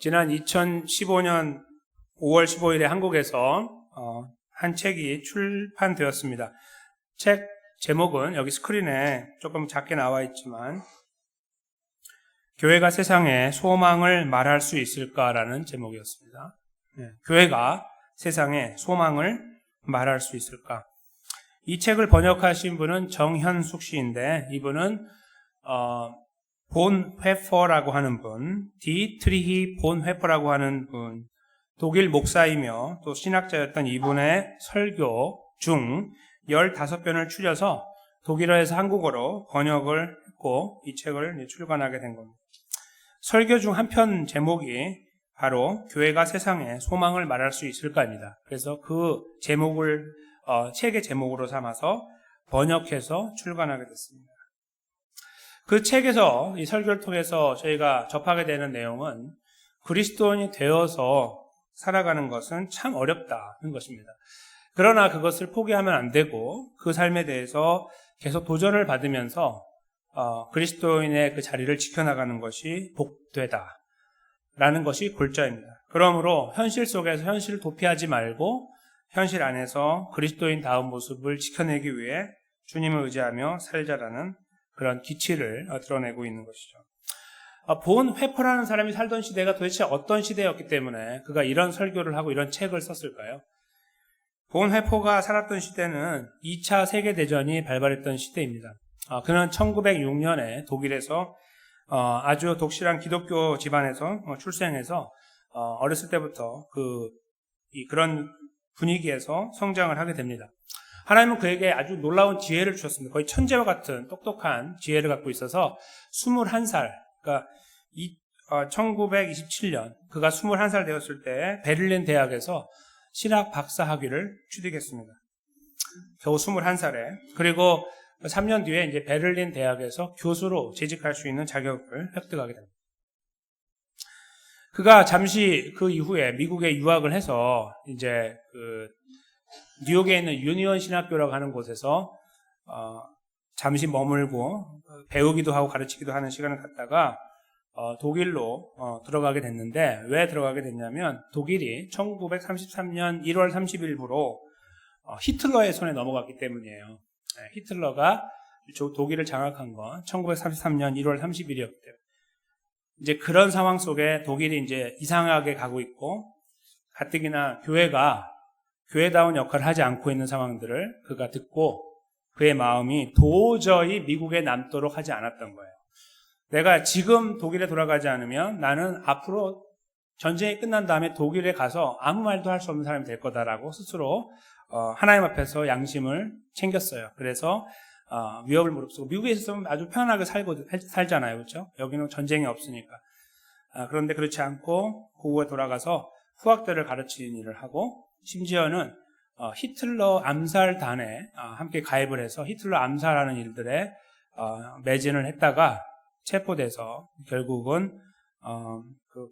지난 2015년 5월 15일에 한국에서 한 책이 출판되었습니다. 책 제목은 여기 스크린에 조금 작게 나와 있지만 교회가 세상에 소망을 말할 수 있을까라는 제목이었습니다. 교회가 세상에 소망을 말할 수 있을까? 이 책을 번역하신 분은 정현숙 씨인데 이분은 본 회퍼라고 하는 분, 디트리히 본 회퍼라고 하는 분, 독일 목사이며 또 신학자였던 이분의 설교 중 15편을 추려서 독일어에서 한국어로 번역을 했고 이 책을 출간하게 된 겁니다. 설교 중 한 편 제목이 바로 교회가 세상에 소망을 말할 수 있을까입니다. 그래서 그 제목을 책의 제목으로 삼아서 번역해서 출간하게 됐습니다. 그 책에서 이 설교를 통해서 저희가 접하게 되는 내용은 그리스도인이 되어서 살아가는 것은 참 어렵다는 것입니다. 그러나 그것을 포기하면 안 되고 그 삶에 대해서 계속 도전을 받으면서 그리스도인의 그 자리를 지켜나가는 것이 복되다라는 것이 골자입니다. 그러므로 현실 속에서 현실을 도피하지 말고 현실 안에서 그리스도인다운 모습을 지켜내기 위해 주님을 의지하며 살자라는 그런 기치를 드러내고 있는 것이죠. 본 회퍼라는 사람이 살던 시대가 도대체 어떤 시대였기 때문에 그가 이런 설교를 하고 이런 책을 썼을까요? 본 회퍼가 살았던 시대는 2차 세계대전이 발발했던 시대입니다. 그는 1906년에 독일에서 아주 독실한 기독교 집안에서 출생해서 어렸을 때부터 그런 분위기에서 성장을 하게 됩니다. 하나님은 그에게 아주 놀라운 지혜를 주셨습니다. 거의 천재와 같은 똑똑한 지혜를 갖고 있어서 21살, 그러니까 1927년 그가 21살 되었을 때 베를린 대학에서 신학 박사 학위를 취득했습니다. 겨우 21살에. 그리고 3년 뒤에 이제 베를린 대학에서 교수로 재직할 수 있는 자격을 획득하게 됩니다. 그가 잠시 그 이후에 미국에 유학을 해서 이제 뉴욕에 있는 유니온 신학교라고 하는 곳에서 잠시 머물고 배우기도 하고 가르치기도 하는 시간을 갖다가 독일로 들어가게 됐는데 왜 들어가게 됐냐면 독일이 1933년 1월 30일부로 히틀러의 손에 넘어갔기 때문이에요. 히틀러가 독일을 장악한 건 1933년 1월 30일이었기 때문에 이제 그런 상황 속에 독일이 이제 이상하게 가고 있고 가뜩이나 교회다운 역할을 하지 않고 있는 상황들을 그가 듣고 그의 마음이 도저히 미국에 남도록 하지 않았던 거예요. 내가 지금 독일에 돌아가지 않으면 나는 앞으로 전쟁이 끝난 다음에 독일에 가서 아무 말도 할 수 없는 사람이 될 거다라고 스스로 하나님 앞에서 양심을 챙겼어요. 그래서 위협을 무릅쓰고 미국에 있으면 아주 편안하게 살잖아요. 그렇죠? 여기는 전쟁이 없으니까. 그런데 그렇지 않고 고국에 돌아가서 후학들을 가르치는 일을 하고 심지어는 히틀러 암살단에 함께 가입을 해서 히틀러 암살하는 일들에 매진을 했다가 체포돼서 결국은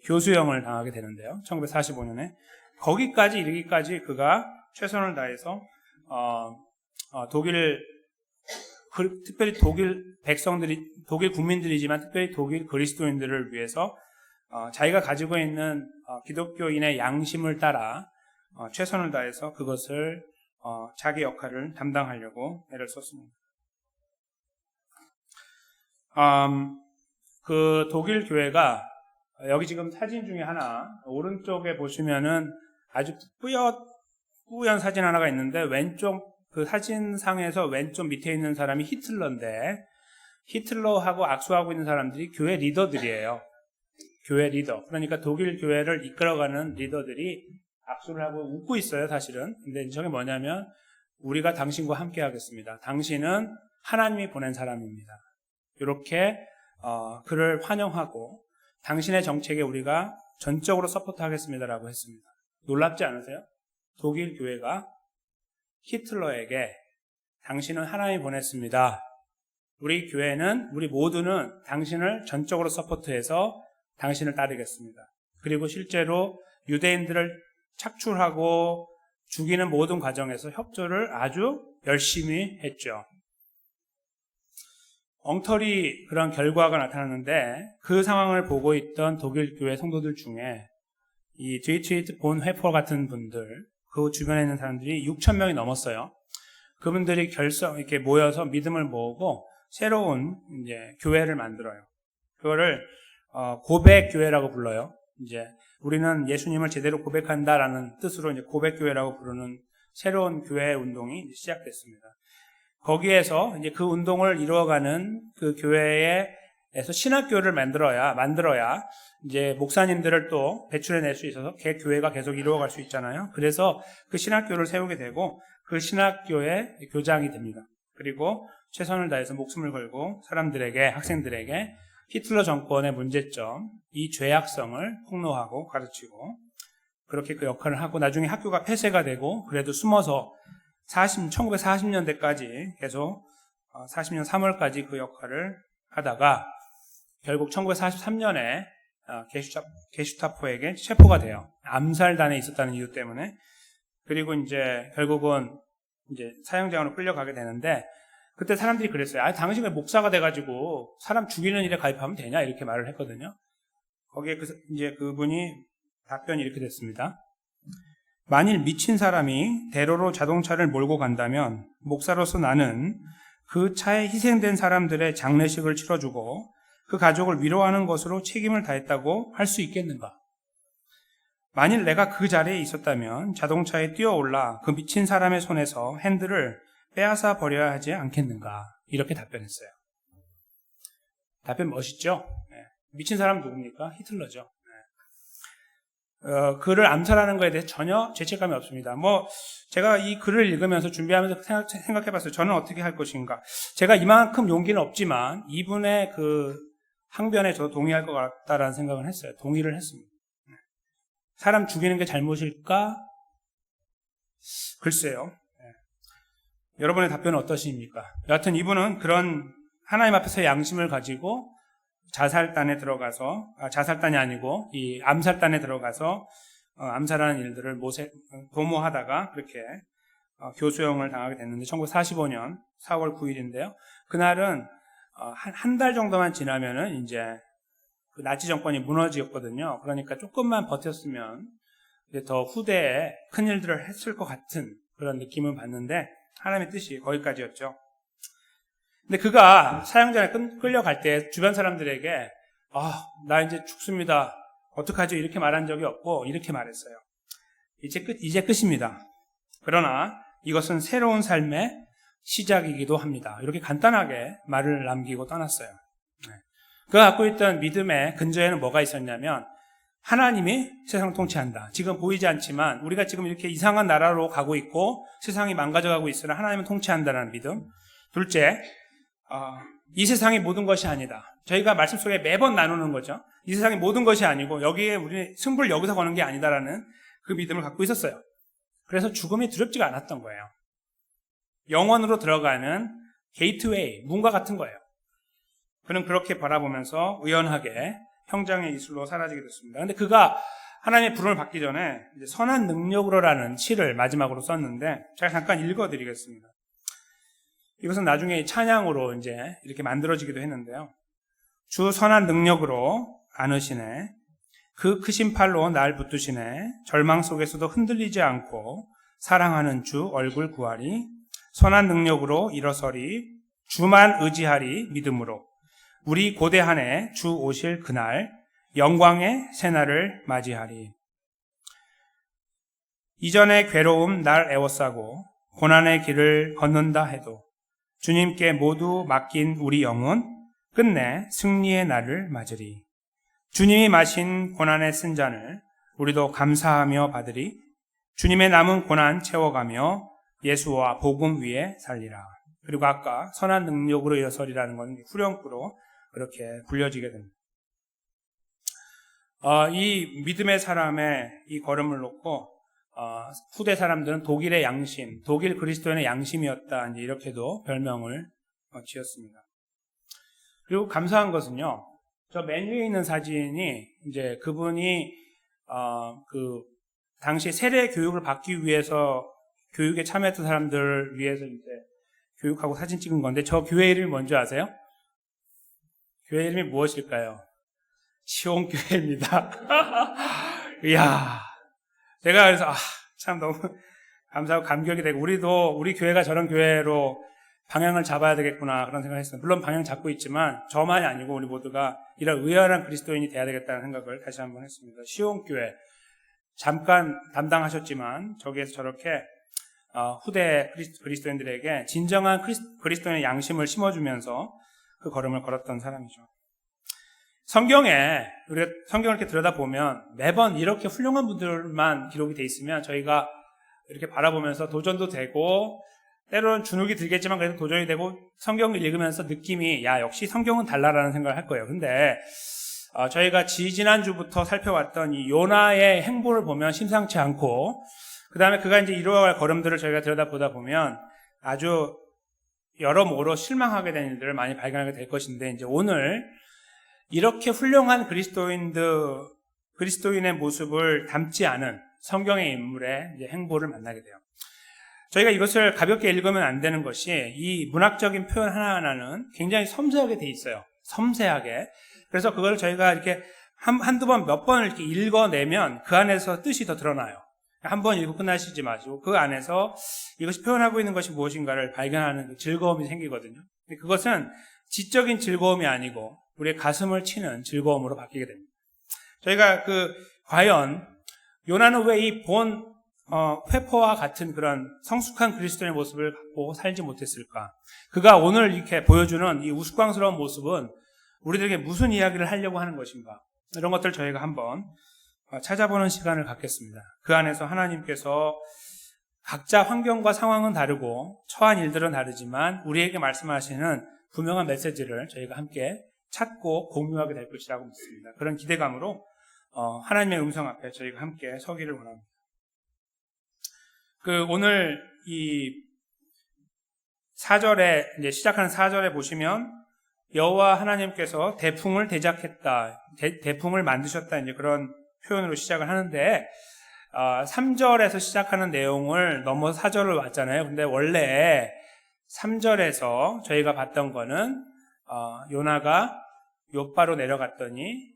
교수형을 당하게 되는데요. 1945년에 거기까지 이르기까지 그가 최선을 다해서 특별히 독일 백성들이 독일 국민들이지만 특별히 독일 그리스도인들을 위해서 자기가 가지고 있는 기독교인의 양심을 따라 최선을 다해서 그것을 자기 역할을 담당하려고 애를 썼습니다. 그 독일 교회가 여기 지금 사진 중에 하나 오른쪽에 보시면은 아주 뿌연 사진 하나가 있는데 왼쪽 그 사진상에서 왼쪽 밑에 있는 사람이 히틀러인데 히틀러하고 악수하고 있는 사람들이 교회 리더들이에요. 교회 리더. 그러니까 독일 교회를 이끌어가는 리더들이 악수를 하고 웃고 있어요, 사실은. 근데 저게 뭐냐면 우리가 당신과 함께 하겠습니다. 당신은 하나님이 보낸 사람입니다. 이렇게 그를 환영하고 당신의 정책에 우리가 전적으로 서포트하겠습니다라고 했습니다. 놀랍지 않으세요? 독일 교회가 히틀러에게 당신은 하나님이 보냈습니다. 우리 교회는 우리 모두는 당신을 전적으로 서포트해서 당신을 따르겠습니다. 그리고 실제로 유대인들을 착출하고 죽이는 모든 과정에서 협조를 아주 열심히 했죠. 엉터리 그런 결과가 나타났는데 그 상황을 보고 있던 독일 교회 성도들 중에 이 디트리히 본 회퍼 같은 분들, 그 주변에 있는 사람들이 6천 명이 넘었어요. 그분들이 이렇게 모여서 믿음을 모으고 새로운 이제 교회를 만들어요. 그거를 고백 교회라고 불러요. 이제 우리는 예수님을 제대로 고백한다라는 뜻으로 이제 고백 교회라고 부르는 새로운 교회 운동이 시작됐습니다. 거기에서 이제 그 운동을 이루어가는 그 교회에서 신학교를 만들어야 이제 목사님들을 또 배출해낼 수 있어서 교회가 계속 이루어갈 수 있잖아요. 그래서 그 신학교를 세우게 되고 그 신학교의 교장이 됩니다. 그리고 최선을 다해서 목숨을 걸고 사람들에게, 학생들에게 히틀러 정권의 문제점, 이 죄악성을 폭로하고 가르치고 그렇게 그 역할을 하고 나중에 학교가 폐쇄가 되고 그래도 숨어서 1940년대까지 계속 40년 3월까지 그 역할을 하다가 결국 1943년에 게슈타포에게 체포가 돼요. 암살단에 있었다는 이유 때문에. 그리고 이제 결국은 이제 사형장으로 끌려가게 되는데 그때 사람들이 그랬어요. 아, 당신 왜 목사가 돼가지고 사람 죽이는 일에 가입하면 되냐? 이렇게 말을 했거든요. 거기에 이제 그분이 답변이 이렇게 됐습니다. 만일 미친 사람이 대로로 자동차를 몰고 간다면 목사로서 나는 그 차에 희생된 사람들의 장례식을 치러주고 그 가족을 위로하는 것으로 책임을 다했다고 할 수 있겠는가? 만일 내가 그 자리에 있었다면 자동차에 뛰어올라 그 미친 사람의 손에서 핸들을 빼앗아 버려야 하지 않겠는가? 이렇게 답변했어요. 답변 멋있죠? 네. 미친 사람 누굽니까? 히틀러죠. 그를 암살하는 것에 대해 전혀 죄책감이 없습니다. 제가 이 글을 읽으면서 준비하면서 생각해봤어요. 저는 어떻게 할 것인가. 제가 이만큼 용기는 없지만 이분의 그 항변에 저도 동의할 것 같다라는 생각을 했어요. 동의를 했습니다. 사람 죽이는 게 잘못일까? 글쎄요. 여러분의 답변은 어떠십니까? 여하튼 이분은 그런 하나님 앞에서 양심을 가지고 자살단에 들어가서, 자살단이 아니고 이 암살단에 들어가서 암살하는 일들을 도모하다가 그렇게 교수형을 당하게 됐는데 1945년 4월 9일인데요. 그날은 한 달 정도만 지나면은 이제 그 나치 정권이 무너지었거든요. 그러니까 조금만 버텼으면 이제 더 후대에 큰 일들을 했을 것 같은 그런 느낌을 받는데 하나님의 뜻이 거기까지였죠. 근데 그가 사형장에 끌려갈 때 주변 사람들에게 나 이제 죽습니다. 어떡하죠? 이렇게 말한 적이 없고 이렇게 말했어요. 이제 끝입니다. 그러나 이것은 새로운 삶의 시작이기도 합니다. 이렇게 간단하게 말을 남기고 떠났어요. 그가 갖고 있던 믿음의 근저에는 뭐가 있었냐면 하나님이 세상을 통치한다. 지금 보이지 않지만 우리가 지금 이렇게 이상한 나라로 가고 있고 세상이 망가져가고 있으나 하나님은 통치한다는 믿음. 둘째, 이 세상이 모든 것이 아니다. 저희가 말씀 속에 매번 나누는 거죠. 이 세상이 모든 것이 아니고 여기에 우리 승부를 여기서 거는 게 아니다라는 그 믿음을 갖고 있었어요. 그래서 죽음이 두렵지가 않았던 거예요. 영원으로 들어가는 게이트웨이, 문과 같은 거예요. 그는 그렇게 바라보면서 의연하게 형장의 이슬로 사라지게 됐습니다. 그런데 그가 하나님의 부름을 받기 전에 이제 선한 능력으로라는 시를 마지막으로 썼는데 제가 잠깐 읽어드리겠습니다. 이것은 나중에 찬양으로 이제 이렇게 만들어지기도 했는데요. 주 선한 능력으로 안으시네. 그 크신 팔로 날 붙드시네. 절망 속에서도 흔들리지 않고 사랑하는 주 얼굴 구하리. 선한 능력으로 일어서리. 주만 의지하리 믿음으로. 우리 고대한 해 주 오실 그날 영광의 새날을 맞이하리. 이전의 괴로움 날 애워싸고 고난의 길을 걷는다 해도 주님께 모두 맡긴 우리 영혼 끝내 승리의 날을 맞으리. 주님이 마신 고난의 쓴 잔을 우리도 감사하며 받으리. 주님의 남은 고난 채워가며 예수와 복음 위에 살리라. 그리고 아까 선한 능력으로 일어서리라는 건 후렴구로 그렇게 불려지게 됩니다. 이 믿음의 사람의 이 걸음을 놓고 후대 사람들은 독일의 양심, 독일 그리스도인의 양심이었다 이렇게도 별명을 지었습니다. 그리고 감사한 것은요, 저 맨 위에 있는 사진이 이제 그분이 그 당시 세례 교육을 받기 위해서 교육에 참여했던 사람들을 위해서 이제 교육하고 사진 찍은 건데 저 교회 이름이 뭔지 아세요? 교회 이름이 무엇일까요? 시온교회입니다. 이야, 제가 그래서 참 너무 감사하고 감격이 되고 우리 교회가 저런 교회로 방향을 잡아야 되겠구나 그런 생각을 했어요. 물론 방향 잡고 있지만 저만이 아니고 우리 모두가 이런 의연한 그리스도인이 돼야 되겠다는 생각을 다시 한번 했습니다. 시온교회 잠깐 담당하셨지만 저기에서 저렇게 후대 그리스도인들에게 진정한 그리스도인의 양심을 심어주면서 그 걸음을 걸었던 사람이죠. 우리가 성경을 이렇게 들여다보면 매번 이렇게 훌륭한 분들만 기록이 돼 있으면 저희가 이렇게 바라보면서 도전도 되고 때로는 주눅이 들겠지만 그래도 도전이 되고 성경을 읽으면서 느낌이 역시 성경은 달라라는 생각을 할 거예요. 근데 저희가 지지난주부터 살펴왔던 이 요나의 행보를 보면 심상치 않고 그 다음에 그가 이제 이루어갈 걸음들을 저희가 들여다보다 보면 아주 여러모로 실망하게 되는 일들을 많이 발견하게 될 것인데 이제 오늘 이렇게 훌륭한 그리스도인의 모습을 담지 않은 성경의 인물의 이제 행보를 만나게 돼요. 저희가 이것을 가볍게 읽으면 안 되는 것이 이 문학적인 표현 하나하나는 굉장히 섬세하게 돼 있어요. 섬세하게. 그래서 그걸 저희가 이렇게 한두 번, 몇 번을 이렇게 읽어내면 그 안에서 뜻이 더 드러나요. 한 번 읽고 끝나시지 마시고 그 안에서 이것이 표현하고 있는 것이 무엇인가를 발견하는 즐거움이 생기거든요. 근데 그것은 지적인 즐거움이 아니고 우리의 가슴을 치는 즐거움으로 바뀌게 됩니다. 저희가 과연 요나는 왜 이 회포와 같은 그런 성숙한 그리스도의 모습을 갖고 살지 못했을까? 그가 오늘 이렇게 보여주는 이 우스꽝스러운 모습은 우리들에게 무슨 이야기를 하려고 하는 것인가? 이런 것들 저희가 한번 찾아보는 시간을 갖겠습니다. 그 안에서 하나님께서 각자 환경과 상황은 다르고 처한 일들은 다르지만 우리에게 말씀하시는 분명한 메시지를 저희가 함께 찾고 공유하게 될 것이라고 믿습니다. 그런 기대감으로 하나님의 음성 앞에 저희가 함께 서기를 원합니다. 오늘 이 4절에 이제 시작하는 4절에 보시면 여호와 하나님께서 대풍을 대작했다, 대풍을 만드셨다 이제 그런 표현으로 시작을 하는데 3절에서 시작하는 내용을 넘어서 4절을 왔잖아요. 근데 원래 3절에서 저희가 봤던 거는 요나가 욥바로 내려갔더니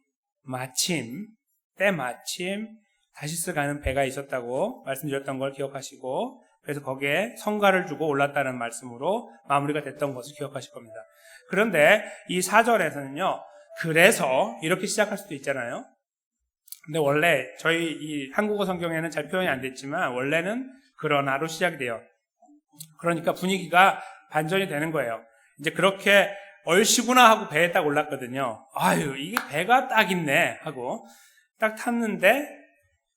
때마침 다시스 가는 배가 있었다고 말씀드렸던 걸 기억하시고 그래서 거기에 성과를 주고 올랐다는 말씀으로 마무리가 됐던 것을 기억하실 겁니다. 그런데 이 4절에서는요. 그래서 이렇게 시작할 수도 있잖아요. 근데 원래 저희 이 한국어 성경에는 잘 표현이 안 됐지만 원래는 그러나로 시작이 돼요. 그러니까 분위기가 반전이 되는 거예요. 이제 그렇게 얼씨구나 하고 배에 딱 올랐거든요. 아유, 이게 배가 딱 있네 하고 딱 탔는데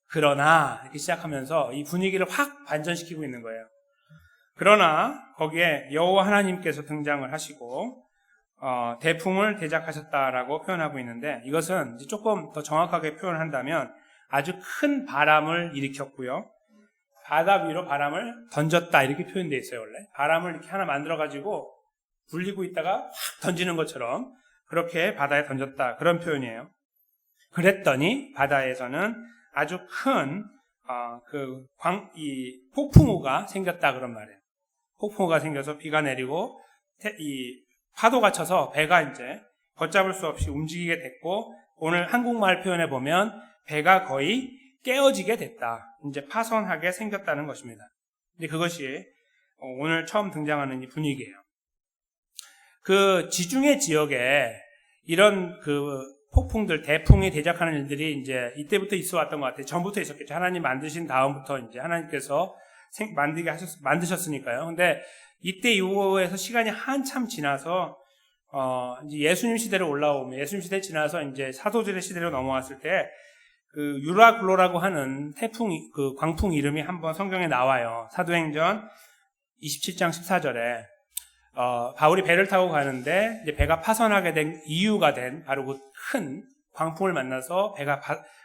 그러나 이렇게 시작하면서 이 분위기를 확 반전시키고 있는 거예요. 그러나 거기에 여호와 하나님께서 등장을 하시고 대풍을 대작하셨다라고 표현하고 있는데 이것은 이제 조금 더 정확하게 표현한다면 아주 큰 바람을 일으켰고요. 바다 위로 바람을 던졌다 이렇게 표현되어 있어요. 원래 바람을 이렇게 하나 만들어가지고 불리고 있다가 확 던지는 것처럼 그렇게 바다에 던졌다 그런 표현이에요. 그랬더니 바다에서는 아주 큰 폭풍우가 생겼다 그런 말이에요. 폭풍우가 생겨서 비가 내리고 이 파도가 쳐서 배가 이제 걷잡을 수 없이 움직이게 됐고 오늘 한국말 표현에 보면 배가 거의 깨어지게 됐다. 이제 파손하게 생겼다는 것입니다. 이제 그것이 오늘 처음 등장하는 이 분위기예요. 그 지중해 지역에 이런 폭풍들, 대풍이 대작하는 일들이 이제 이때부터 있어 왔던 것 같아요. 전부터 있었겠죠. 하나님 만드신 다음부터 이제 하나님께서 만드셨으니까요. 근데 이때 이후에서 시간이 한참 지나서 이제 예수님 시대로 올라오면 예수님 시대 지나서 이제 사도들의 시대로 넘어왔을 때 유라글로라고 하는 광풍 이름이 한번 성경에 나와요. 사도행전 27장 14절에 바울이 배를 타고 가는데 이제 배가 파손하게 된 이유가 된 바로 그 큰 광풍을 만나서 배가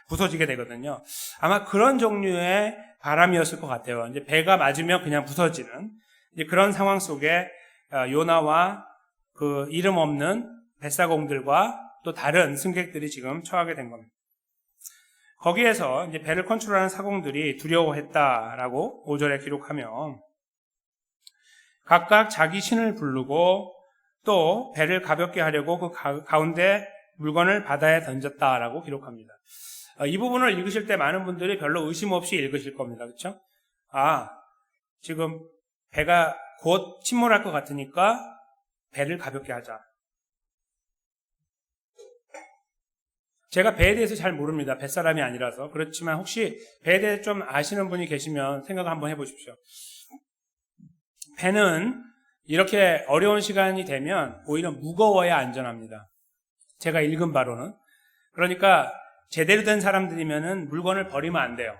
부서지게 되거든요. 아마 그런 종류의 바람이었을 것 같아요. 이제 배가 맞으면 그냥 부서지는 이제 그런 상황 속에 요나와 그 이름 없는 뱃사공들과 또 다른 승객들이 지금 처하게 된 겁니다. 거기에서 이제 배를 컨트롤하는 사공들이 두려워했다라고 5절에 기록하며 각각 자기 신을 부르고 또 배를 가볍게 하려고 그 가운데 물건을 바다에 던졌다라고 기록합니다. 이 부분을 읽으실 때 많은 분들이 별로 의심 없이 읽으실 겁니다. 그렇죠? 지금 배가 곧 침몰할 것 같으니까 배를 가볍게 하자. 제가 배에 대해서 잘 모릅니다. 뱃사람이 아니라서. 그렇지만 혹시 배에 대해 좀 아시는 분이 계시면 생각 한번 해보십시오. 배는 이렇게 어려운 시간이 되면 오히려 무거워야 안전합니다. 제가 읽은 바로는. 그러니까 제대로 된 사람들이면은 물건을 버리면 안 돼요.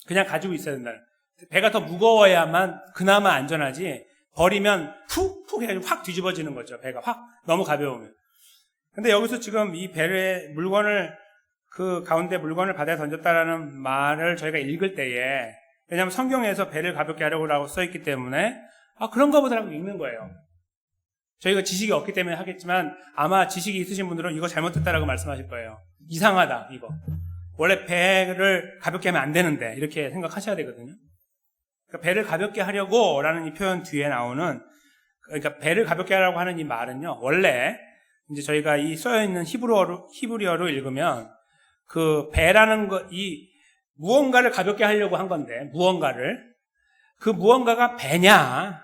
그냥 가지고 있어야 된다. 배가 더 무거워야만 그나마 안전하지, 버리면 푹 해가지고 확 뒤집어지는 거죠. 배가 확 너무 가벼우면. 근데 여기서 지금 이 배에 그 가운데 물건을 바다에 던졌다라는 말을 저희가 읽을 때에, 왜냐하면 성경에서 배를 가볍게 하려고 써있기 때문에 그런가 보다라고 읽는 거예요. 저희가 지식이 없기 때문에 하겠지만 아마 지식이 있으신 분들은 이거 잘못했다라고 말씀하실 거예요. 이상하다 이거. 원래 배를 가볍게 하면 안 되는데 이렇게 생각하셔야 되거든요. 그러니까 배를 가볍게 하려고 라는 이 표현 뒤에 나오는, 그러니까 배를 가볍게 하라고 하는 이 말은요, 원래 이제 저희가 이 써있는 히브리어로 읽으면 그 배라는 이 무언가를 가볍게 하려고 한 건데, 그 무언가가 배냐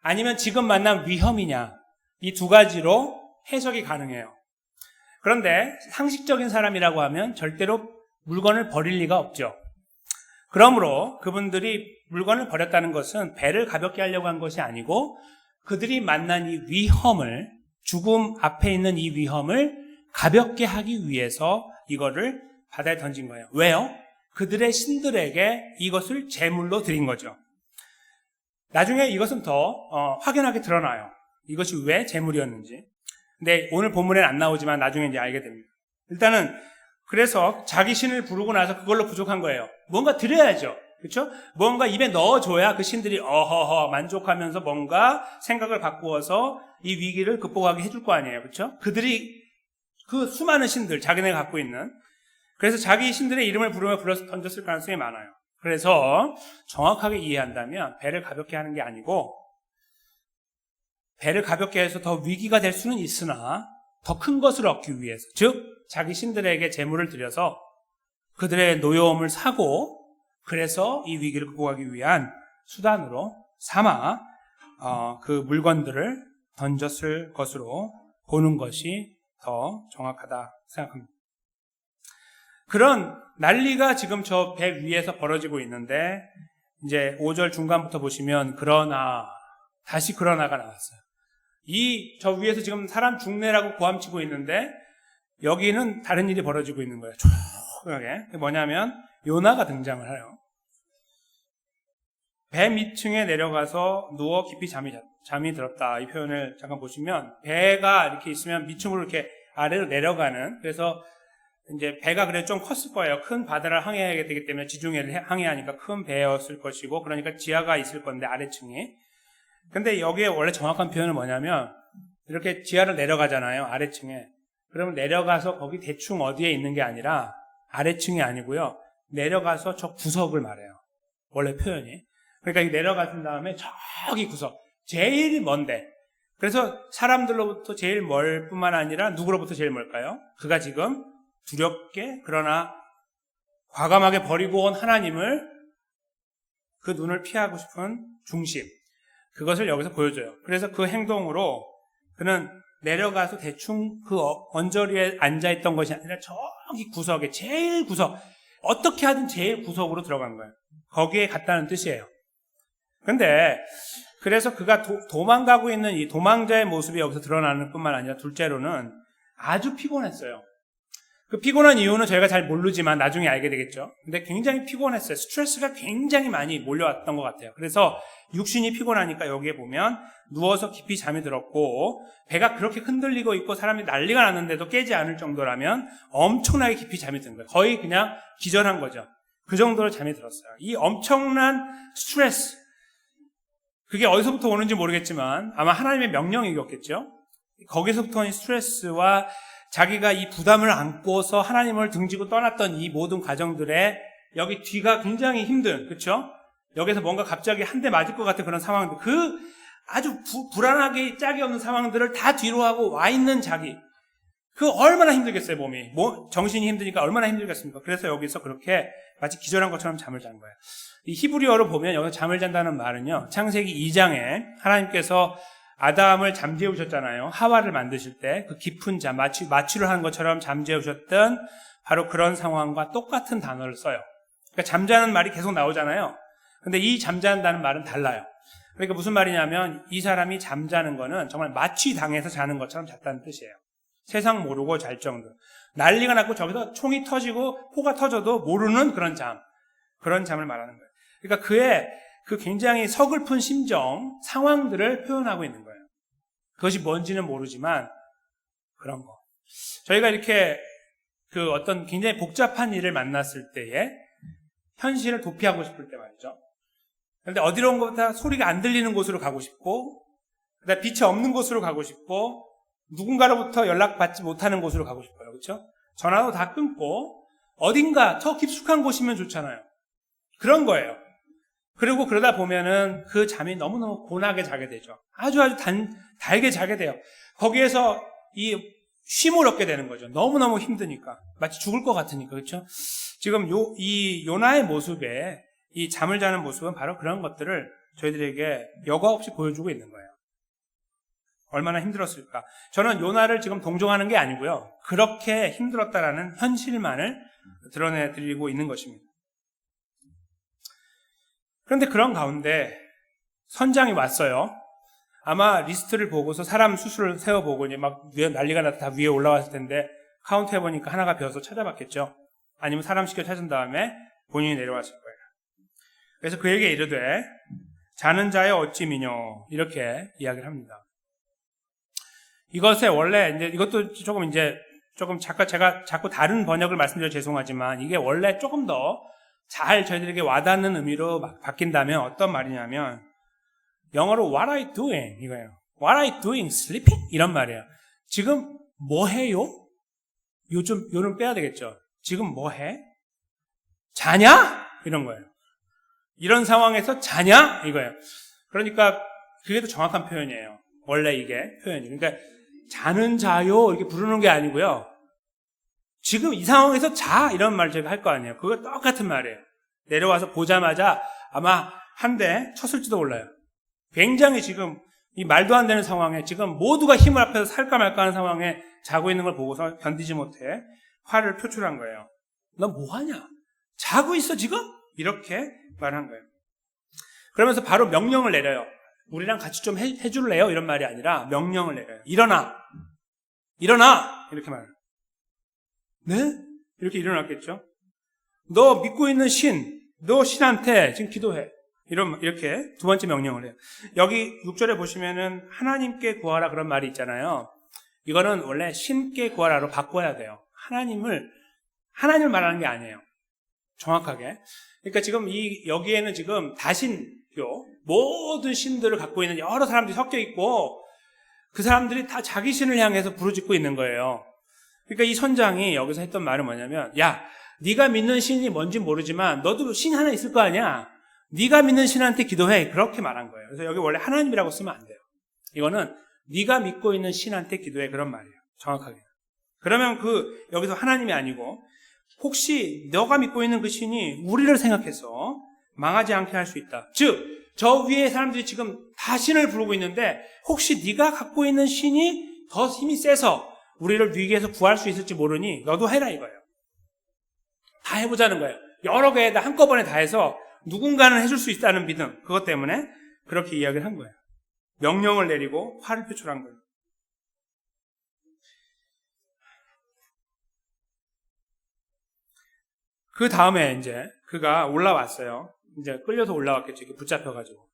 아니면 지금 만난 위험이냐, 이 두 가지로 해석이 가능해요. 그런데 상식적인 사람이라고 하면 절대로 물건을 버릴 리가 없죠. 그러므로 그분들이 물건을 버렸다는 것은 배를 가볍게 하려고 한 것이 아니고 그들이 만난 이 위험을, 죽음 앞에 있는 이 위험을 가볍게 하기 위해서 이거를 바다에 던진 거예요. 왜요? 그들의 신들에게 이것을 제물로 드린 거죠. 나중에 이것은 더 확연하게 드러나요. 이것이 왜 제물이었는지. 근데 오늘 본문에는 안 나오지만 나중에 이제 알게 됩니다. 일단은 그래서 자기 신을 부르고 나서 그걸로 부족한 거예요. 뭔가 드려야죠. 그렇죠? 뭔가 입에 넣어줘야 그 신들이 만족하면서 뭔가 생각을 바꾸어서 이 위기를 극복하게 해줄 거 아니에요. 그렇죠? 그들이 그 수많은 신들, 자기네가 갖고 있는, 그래서 자기 신들의 이름을 부르며 불러서 던졌을 가능성이 많아요. 그래서 정확하게 이해한다면 배를 가볍게 하는 게 아니고, 배를 가볍게 해서 더 위기가 될 수는 있으나 더 큰 것을 얻기 위해서, 즉 자기 신들에게 제물을 드려서 그들의 노여움을 사고, 그래서 이 위기를 극복하기 위한 수단으로 삼아 그 물건들을 던졌을 것으로 보는 것이 더 정확하다 생각합니다. 그런 난리가 지금 저 배 위에서 벌어지고 있는데, 이제 5절 중간부터 보시면 다시 그러나가 나왔어요. 저 위에서 지금 사람 죽내라고 고함치고 있는데 여기는 다른 일이 벌어지고 있는 거예요. 조용하게. 뭐냐면 요나가 등장을 해요. 배 밑층에 내려가서 누워 깊이 잠이 들었다. 이 표현을 잠깐 보시면, 배가 이렇게 있으면 밑층으로 이렇게 아래로 내려가는, 그래서 이제 배가 그래 좀 컸을 거예요. 큰 바다를 항해하게 되기 때문에 지중해를 항해하니까 큰 배였을 것이고, 그러니까 지하가 있을 건데 아래층이. 근데 여기에 원래 정확한 표현은 뭐냐면, 이렇게 지하를 내려가잖아요. 아래층에. 그러면 내려가서 거기 대충 어디에 있는 게 아니라 아래층이 아니고요. 내려가서 저 구석을 말해요. 원래 표현이. 그러니까 이 내려가신 다음에 저기 구석, 제일 먼데. 그래서 사람들로부터 제일 멀 뿐만 아니라 누구로부터 제일 멀까요? 그가 지금 두렵게 그러나 과감하게 버리고 온 하나님을, 그 눈을 피하고 싶은 중심, 그것을 여기서 보여줘요. 그래서 그 행동으로 그는 내려가서 대충 그 언저리에 앉아있던 것이 아니라 저기 구석에, 제일 구석, 어떻게 하든 제일 구석으로 들어간 거예요. 거기에 갔다는 뜻이에요. 근데 그래서 그가 도망가고 있는 이 도망자의 모습이 여기서 드러나는 뿐만 아니라, 둘째로는 아주 피곤했어요. 그 피곤한 이유는 저희가 잘 모르지만 나중에 알게 되겠죠. 근데 굉장히 피곤했어요. 스트레스가 굉장히 많이 몰려왔던 것 같아요. 그래서 육신이 피곤하니까 여기에 보면 누워서 깊이 잠이 들었고, 배가 그렇게 흔들리고 있고 사람이 난리가 났는데도 깨지 않을 정도라면 엄청나게 깊이 잠이 든 거예요. 거의 그냥 기절한 거죠. 그 정도로 잠이 들었어요. 이 엄청난 스트레스, 그게 어디서부터 오는지 모르겠지만 아마 하나님의 명령이었겠죠. 거기서부터 온 스트레스와 자기가 이 부담을 안고서 하나님을 등지고 떠났던 이 모든 과정들에, 여기 뒤가 굉장히 힘든, 그렇죠? 여기서 뭔가 갑자기 한 대 맞을 것 같은 그런 상황인데, 그 아주 불안하게 짝이 없는 상황들을 다 뒤로 하고 와 있는 자기. 그 얼마나 힘들겠어요, 몸이. 정신이 힘드니까 얼마나 힘들겠습니까? 그래서 여기서 그렇게 마치 기절한 것처럼 잠을 잔 거예요. 이 히브리어로 보면 여기서 잠을 잔다는 말은요, 창세기 2장에 하나님께서 아담을 잠재우셨잖아요. 하와를 만드실 때 그 깊은 잠, 마취를 하는 것처럼 잠재우셨던 바로 그런 상황과 똑같은 단어를 써요. 그러니까 잠자는 말이 계속 나오잖아요. 근데 이 잠자는다는 말은 달라요. 그러니까 무슨 말이냐면 이 사람이 잠자는 거는 정말 마취당해서 자는 것처럼 잤다는 뜻이에요. 세상 모르고 잘 정도. 난리가 났고 저기서 총이 터지고 포가 터져도 모르는 그런 잠을 말하는 거예요. 그러니까 그의 그 굉장히 서글픈 심정, 상황들을 표현하고 있는 거예요. 그것이 뭔지는 모르지만 그런 거. 저희가 이렇게 그 어떤 굉장히 복잡한 일을 만났을 때에 현실을 도피하고 싶을 때 말이죠. 그런데 어디로 온 것보다 소리가 안 들리는 곳으로 가고 싶고, 그다음에 빛이 없는 곳으로 가고 싶고, 누군가로부터 연락받지 못하는 곳으로 가고 싶어요. 그렇죠? 전화도 다 끊고 어딘가 더 깊숙한 곳이면 좋잖아요. 그런 거예요. 그리고 그러다 보면은 그 잠이 너무너무 고나게 자게 되죠. 아주 달게 자게 돼요. 거기에서 이 쉼을 얻게 되는 거죠. 너무너무 힘드니까. 마치 죽을 것 같으니까. 그렇죠? 지금 이 요나의 모습에 이 잠을 자는 모습은 바로 그런 것들을 저희들에게 여과 없이 보여주고 있는 거예요. 얼마나 힘들었을까. 저는 요나를 지금 동정하는 게 아니고요. 그렇게 힘들었다라는 현실만을 드러내드리고 있는 것입니다. 그런데 그런 가운데 선장이 왔어요. 아마 리스트를 보고서 사람 수술을 세워보고 이제 막 난리가 나서 다 위에 올라왔을 텐데 카운트 해보니까 하나가 비어서 찾아봤겠죠. 아니면 사람 시켜 찾은 다음에 본인이 내려왔을 거예요. 그래서 그에게 이르되 자는 자여 어찌 미뇨 이렇게 이야기를 합니다. 이것에 원래 이제 이것도 조금 제가 자꾸 다른 번역을 말씀드려 죄송하지만 이게 원래 조금 더 잘 저희들에게 와닿는 의미로 바뀐다면 어떤 말이냐면 영어로 What are you doing? 이거예요. What are you doing? Sleeping? 이런 말이에요. 지금 뭐 해요? 요는 빼야 되겠죠. 지금 뭐 해? 자냐? 이런 거예요. 이런 상황에서 자냐? 이거예요. 그러니까 그게 더 정확한 표현이에요. 원래 이게 표현이. 그러니까 자는 자요 이렇게 부르는 게 아니고요. 지금 이 상황에서 자 이런 말 제가 할 거 아니에요. 그거 똑같은 말이에요. 내려와서 보자마자 아마 한 대 쳤을지도 몰라요. 굉장히 지금 이 말도 안 되는 상황에 지금 모두가 힘을 합해서 살까 말까 하는 상황에 자고 있는 걸 보고서 견디지 못해 화를 표출한 거예요. 너 뭐하냐? 자고 있어 지금? 이렇게 말한 거예요. 그러면서 바로 명령을 내려요. 우리랑 같이 좀 해줄래요? 이런 말이 아니라 명령을 내려요. 일어나! 이렇게 말해요. 네? 이렇게 일어났겠죠? 너 믿고 있는 너 신한테 지금 기도해. 이렇게 두 번째 명령을 해요. 여기 6절에 보시면은 하나님께 구하라 그런 말이 있잖아요. 이거는 원래 신께 구하라로 바꿔야 돼요. 하나님을 말하는 게 아니에요. 정확하게. 그러니까 지금 여기에는 지금 다신교, 모든 신들을 갖고 있는 여러 사람들이 섞여 있고 그 사람들이 다 자기 신을 향해서 부르짖고 있는 거예요. 그러니까 이 선장이 여기서 했던 말은 뭐냐면 야, 네가 믿는 신이 뭔지 모르지만 너도 신 하나 있을 거 아니야. 네가 믿는 신한테 기도해. 그렇게 말한 거예요. 그래서 여기 원래 하나님이라고 쓰면 안 돼요. 이거는 네가 믿고 있는 신한테 기도해. 그런 말이에요. 정확하게. 그러면 여기서 하나님이 아니고 혹시 너가 믿고 있는 그 신이 우리를 생각해서 망하지 않게 할 수 있다. 즉, 저 위에 사람들이 지금 다 신을 부르고 있는데 혹시 네가 갖고 있는 신이 더 힘이 세서 우리를 위기에서 구할 수 있을지 모르니 너도 해라 이거예요. 다 해보자는 거예요. 여러 개에다 한꺼번에 다 해서 누군가는 해줄 수 있다는 믿음, 그것 때문에 그렇게 이야기를 한 거예요. 명령을 내리고 화를 표출한 거예요. 그 다음에 이제 그가 올라왔어요. 이제 끌려서 올라왔겠죠. 이렇게 붙잡혀가지고.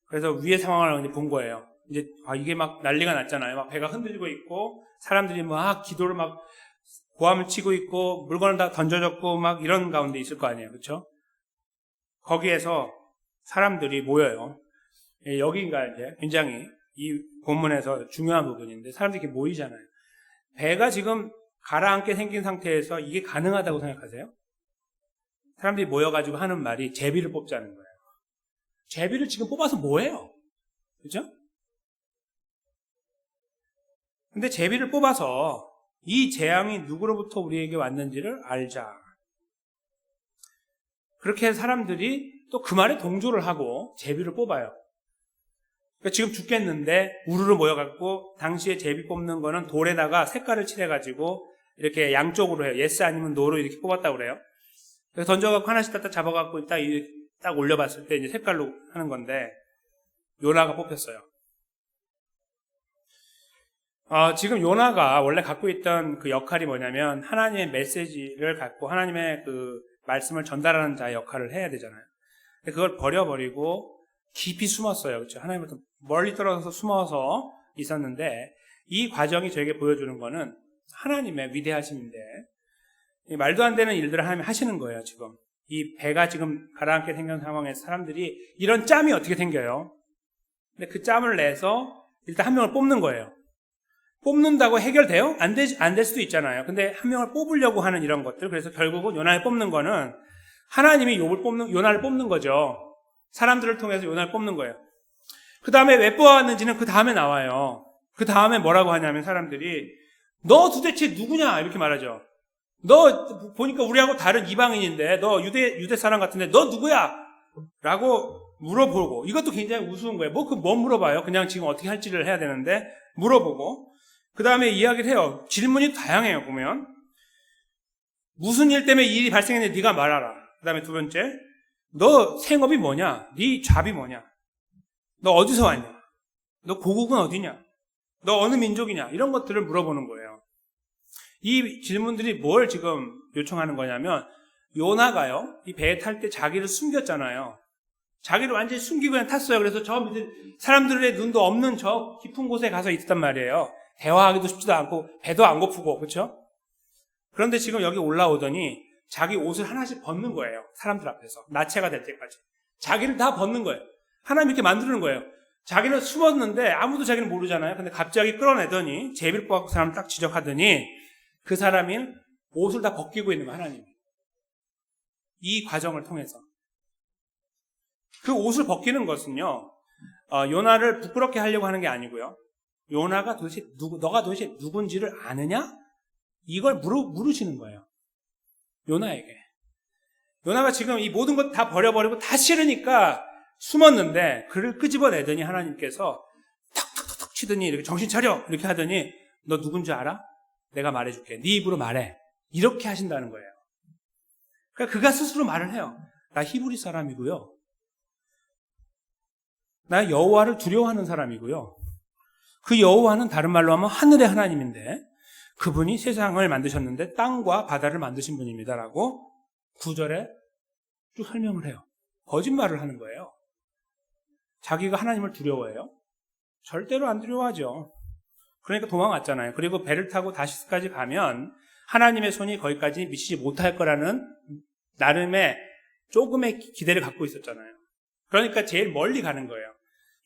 그래서 위의 상황을 이제 본 거예요. 이제 이게 막 난리가 났잖아요. 막 배가 흔들리고 있고 사람들이 막 기도를 막 고함을 치고 있고 물건을 다 던져졌고 막 이런 가운데 있을 거 아니에요. 그렇죠? 거기에서 사람들이 모여요. 여기가 이제 굉장히 이 본문에서 중요한 부분인데 사람들이 이렇게 모이잖아요. 배가 지금 가라앉게 생긴 상태에서 이게 가능하다고 생각하세요? 사람들이 모여가지고 하는 말이 제비를 뽑자는 거예요. 제비를 지금 뽑아서 뭐해요? 그죠? 근데 제비를 뽑아서 이 재앙이 누구로부터 우리에게 왔는지를 알자. 그렇게 사람들이 또 그 말에 동조를 하고 제비를 뽑아요. 그러니까 지금 죽겠는데 우르르 모여갖고 당시에 제비 뽑는 거는 돌에다가 색깔을 칠해가지고 이렇게 양쪽으로 해요. 예스 아니면 노로 이렇게 뽑았다고 그래요. 그래서 던져갖고 하나씩 딱 잡아갖고 딱 올려봤을 때 이제 색깔로 하는 건데 요나가 뽑혔어요. 지금 요나가 원래 갖고 있던 그 역할이 뭐냐면 하나님의 메시지를 갖고 하나님의 그 말씀을 전달하는 자의 역할을 해야 되잖아요. 근데 그걸 버려버리고 깊이 숨었어요. 그렇죠? 하나님부터 멀리 떨어져서 숨어서 있었는데 이 과정이 저에게 보여주는 거는 하나님의 위대하심인데 말도 안 되는 일들을 하나님이 하시는 거예요. 지금 이 배가 지금 가라앉게 생긴 상황에서 사람들이 이런 짬이 어떻게 생겨요? 근데 그 짬을 내서 일단 한 명을 뽑는 거예요. 뽑는다고 해결돼요? 안 될 수도 있잖아요. 근데 한 명을 뽑으려고 하는 이런 것들. 그래서 결국은 요나를 뽑는 거는 하나님이 요나를 뽑는 거죠. 사람들을 통해서 요나를 뽑는 거예요. 그 다음에 왜 뽑아왔는지는 그 다음에 나와요. 그 다음에 뭐라고 하냐면 사람들이 너 도대체 누구냐 이렇게 말하죠. 너 보니까 우리하고 다른 이방인인데 너 유대 사람 같은데 너 누구야? 라고 물어보고 이것도 굉장히 우스운 거예요. 뭐 물어봐요? 그냥 지금 어떻게 할지를 해야 되는데 물어보고 그 다음에 이야기를 해요. 질문이 다양해요. 보면 무슨 일 때문에 이 일이 발생했는데 네가 말하라. 그 다음에 두 번째 너 생업이 뭐냐? 네 잡이 뭐냐? 너 어디서 왔냐? 너 고국은 어디냐? 너 어느 민족이냐? 이런 것들을 물어보는 거예요. 이 질문들이 뭘 지금 요청하는 거냐면 요나가요. 이 배에 탈 때 자기를 숨겼잖아요. 자기를 완전히 숨기고 그냥 탔어요. 그래서 저 밑에 사람들의 눈도 없는 저 깊은 곳에 가서 있었단 말이에요. 대화하기도 쉽지도 않고 배도 안 고프고 그렇죠? 그런데 지금 여기 올라오더니 자기 옷을 하나씩 벗는 거예요. 사람들 앞에서 나체가 될 때까지 자기를 다 벗는 거예요. 하나님 이렇게 만드는 거예요. 자기는 숨었는데 아무도 자기는 모르잖아요. 근데 갑자기 끌어내더니 제비를 뽑아서 사람 딱 지적하더니 그 사람이 옷을 다 벗기고 있는 거예요. 하나님이 이 과정을 통해서 그 옷을 벗기는 것은요 요나를 부끄럽게 하려고 하는 게 아니고요. 요나가 도대체 너가 도대체 누군지를 아느냐? 이걸 물으시는 거예요. 요나에게. 요나가 지금 이 모든 것 다 버려버리고 다 싫으니까 숨었는데 그를 끄집어내더니 하나님께서 탁탁탁탁 치더니 이렇게 정신 차려 이렇게 하더니 너 누군지 알아? 내가 말해줄게. 네 입으로 말해. 이렇게 하신다는 거예요. 그러니까 그가 스스로 말을 해요. 나 히브리 사람이고요. 나 여호와를 두려워하는 사람이고요. 그 여호와는 다른 말로 하면 하늘의 하나님인데 그분이 세상을 만드셨는데 땅과 바다를 만드신 분입니다라고 9절에 쭉 설명을 해요. 거짓말을 하는 거예요. 자기가 하나님을 두려워해요? 절대로 안 두려워하죠. 그러니까 도망왔잖아요. 그리고 배를 타고 다시스까지 가면 하나님의 손이 거기까지 미치지 못할 거라는 나름의 조금의 기대를 갖고 있었잖아요. 그러니까 제일 멀리 가는 거예요.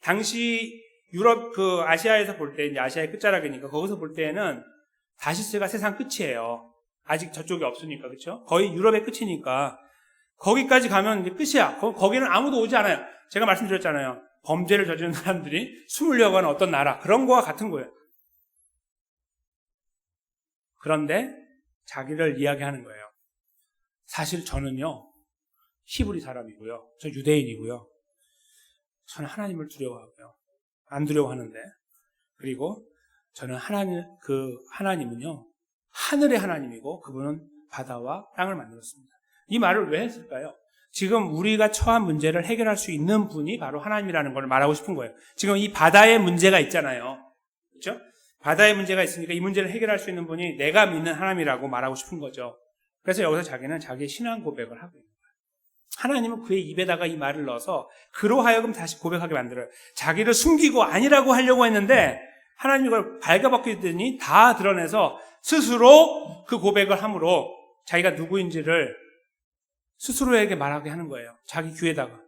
당시 유럽 아시아에서 볼 때 이제 아시아의 끝자락이니까 거기서 볼 때에는 다시스가 세상 끝이에요. 아직 저쪽이 없으니까 그렇죠? 거의 유럽의 끝이니까 거기까지 가면 이제 끝이야. 거기는 아무도 오지 않아요. 제가 말씀드렸잖아요. 범죄를 저지른 사람들이 숨으려고 하는 어떤 나라 그런 거와 같은 거예요. 그런데 자기를 이야기하는 거예요. 사실 저는요 히브리 사람이고요. 저 유대인이고요. 저는 하나님을 두려워하고요. 안 두려워하는데 그리고 저는 하나님은요 하늘의 하나님이고 그분은 바다와 땅을 만들었습니다. 이 말을 왜 했을까요? 지금 우리가 처한 문제를 해결할 수 있는 분이 바로 하나님이라는 걸 말하고 싶은 거예요. 지금 이 바다에 문제가 있잖아요. 그렇죠? 바다에 문제가 있으니까 이 문제를 해결할 수 있는 분이 내가 믿는 하나님이라고 말하고 싶은 거죠. 그래서 여기서 자기는 자기의 신앙 고백을 하고 있는 거예요. 하나님은 그의 입에다가 이 말을 넣어서 그로 하여금 다시 고백하게 만들어요. 자기를 숨기고 아니라고 하려고 했는데 하나님이 그걸 발가벗기더니 다 드러내서 스스로 그 고백을 함으로 자기가 누구인지를 스스로에게 말하게 하는 거예요. 자기 귀에다가.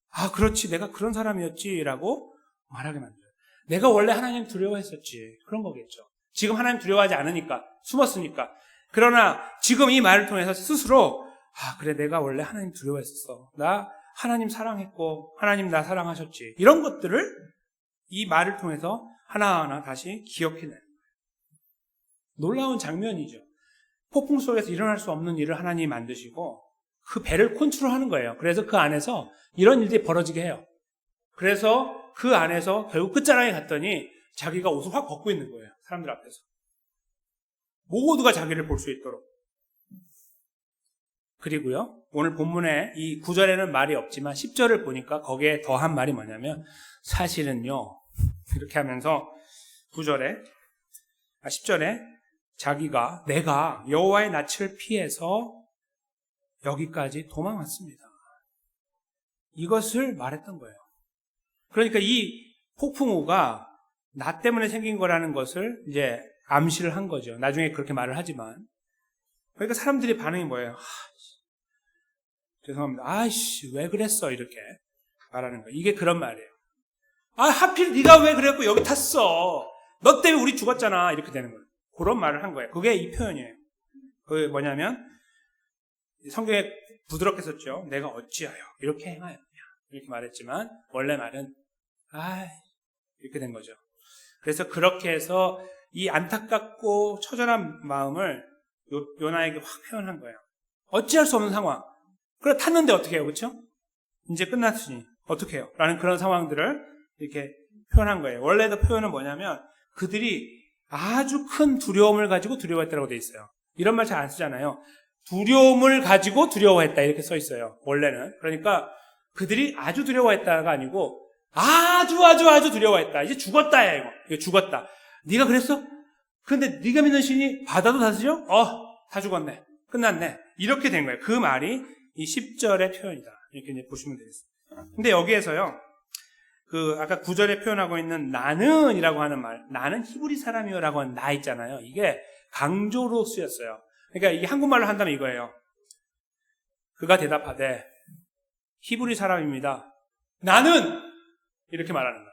아, 그렇지. 내가 그런 사람이었지라고 말하게 만들어요. 내가 원래 하나님 두려워했었지. 그런 거겠죠. 지금 하나님 두려워하지 않으니까, 숨었으니까. 그러나 지금 이 말을 통해서 스스로 그래 내가 원래 하나님 두려워했었어. 나 하나님 사랑했고 하나님 나 사랑하셨지. 이런 것들을 이 말을 통해서 하나하나 다시 기억해내는 거예요. 놀라운 장면이죠. 폭풍 속에서 일어날 수 없는 일을 하나님이 만드시고 그 배를 컨트롤하는 거예요. 그래서 그 안에서 이런 일들이 벌어지게 해요. 그래서 그 안에서 결국 끝자락에 갔더니 자기가 옷을 확 벗고 있는 거예요. 사람들 앞에서. 모두가 자기를 볼 수 있도록. 그리고요, 오늘 본문에 이 9절에는 말이 없지만 10절을 보니까 거기에 더한 말이 뭐냐면 사실은요, 이렇게 하면서 10절에 내가 여호와의 낯을 피해서 여기까지 도망왔습니다. 이것을 말했던 거예요. 그러니까 이 폭풍우가 나 때문에 생긴 거라는 것을 이제 암시를 한 거죠. 나중에 그렇게 말을 하지만. 그러니까 사람들이 반응이 뭐예요? 죄송합니다. 아이씨, 왜 그랬어? 이렇게 말하는 거예요. 이게 그런 말이에요. 하필 네가 왜 그랬고 여기 탔어? 너 때문에 우리 죽었잖아. 이렇게 되는 거예요. 그런 말을 한 거예요. 그게 이 표현이에요. 그게 뭐냐면 성경에 부드럽게 썼죠. 내가 어찌하여 이렇게 행하였냐. 이렇게 말했지만 원래 말은 이렇게 된 거죠. 그래서 그렇게 해서 이 안타깝고 처절한 마음을 요나에게 확 표현한 거예요. 어찌할 수 없는 상황. 그래 탔는데 어떻게 해요, 그렇죠? 이제 끝났으니 어떻게 해요? 라는 그런 상황들을 이렇게 표현한 거예요. 원래도 표현은 뭐냐면 그들이 아주 큰 두려움을 가지고 두려워했다고 돼 있어요. 이런 말 잘 안 쓰잖아요. 두려움을 가지고 두려워했다 이렇게 써 있어요. 원래는. 그러니까 그들이 아주 두려워했다가 아니고 아주 두려워했다. 이제 죽었다, 이거 죽었다. 네가 그랬어? 근데 네가 믿는 신이 바다도 다스려? 다 죽었네. 끝났네. 이렇게 된 거예요. 그 말이 이 10절의 표현이다. 이렇게 이제 보시면 되겠습니다. 근데 여기에서요, 아까 9절에 표현하고 있는 나는이라고 하는 말, 나는 히브리 사람이요라고 하는 나 있잖아요. 이게 강조로 쓰였어요. 그러니까 이게 한국말로 한다면 이거예요. 그가 대답하되 히브리 사람입니다. 나는 이렇게 말하는 거예요.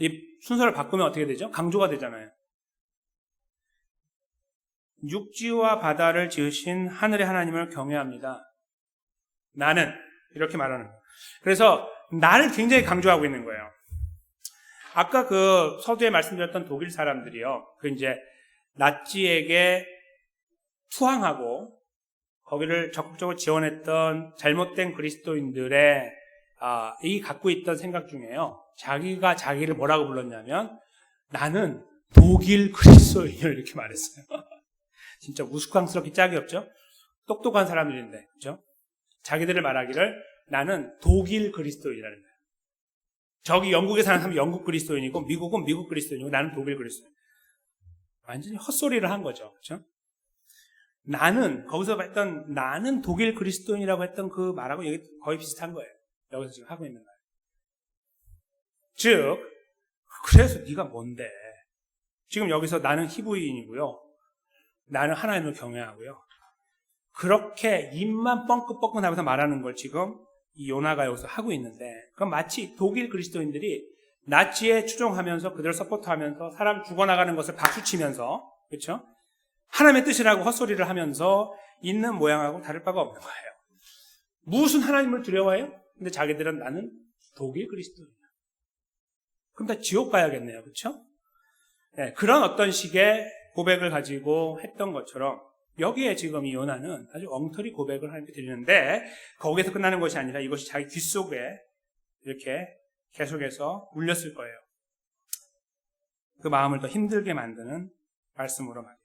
이 순서를 바꾸면 어떻게 되죠? 강조가 되잖아요. 육지와 바다를 지으신 하늘의 하나님을 경외합니다. 나는 이렇게 말하는 거예요. 그래서 나를 굉장히 강조하고 있는 거예요. 아까 서두에 말씀드렸던 독일 사람들이요. 이제 나치에게 투항하고 거기를 적극적으로 지원했던 잘못된 그리스도인들의 이 갖고 있던 생각 중에요. 자기가 자기를 뭐라고 불렀냐면 나는 독일 그리스도인을 이렇게 말했어요. 진짜 우스꽝스럽게 짝이 없죠? 똑똑한 사람들인데, 그죠? 자기들을 말하기를 나는 독일 그리스도인이라는 거예요. 저기 영국에 사는 사람은 영국 그리스도인이고 미국은 미국 그리스도인이고 나는 독일 그리스도인. 완전히 헛소리를 한 거죠. 그죠? 거기서 했던 나는 독일 그리스도인이라고 했던 그 말하고 여기 거의 비슷한 거예요. 여기서 지금 하고 있는 말. 즉, 그래서 네가 뭔데? 지금 여기서 나는 히브리인이고요. 나는 하나님을 경외하고요. 그렇게 입만 뻥긋뻥긋하면서 말하는 걸 지금 이 요나가 여기서 하고 있는데, 그건 마치 독일 그리스도인들이 나치에 추종하면서 그들을 서포트하면서 사람 죽어나가는 것을 박수치면서, 그렇죠? 하나님의 뜻이라고 헛소리를 하면서 있는 모양하고 다를 바가 없는 거예요. 무슨 하나님을 두려워해요? 근데 자기들은 나는 독일 그리스도인이야. 그럼 다 지옥 가야겠네요. 그렇죠? 네, 그런 어떤 식의 고백을 가지고 했던 것처럼 여기에 지금 이 요나는 아주 엉터리 고백을 하나님께 드리는데 거기에서 끝나는 것이 아니라 이것이 자기 귓속에 이렇게 계속해서 울렸을 거예요. 그 마음을 더 힘들게 만드는 말씀으로 말이에요.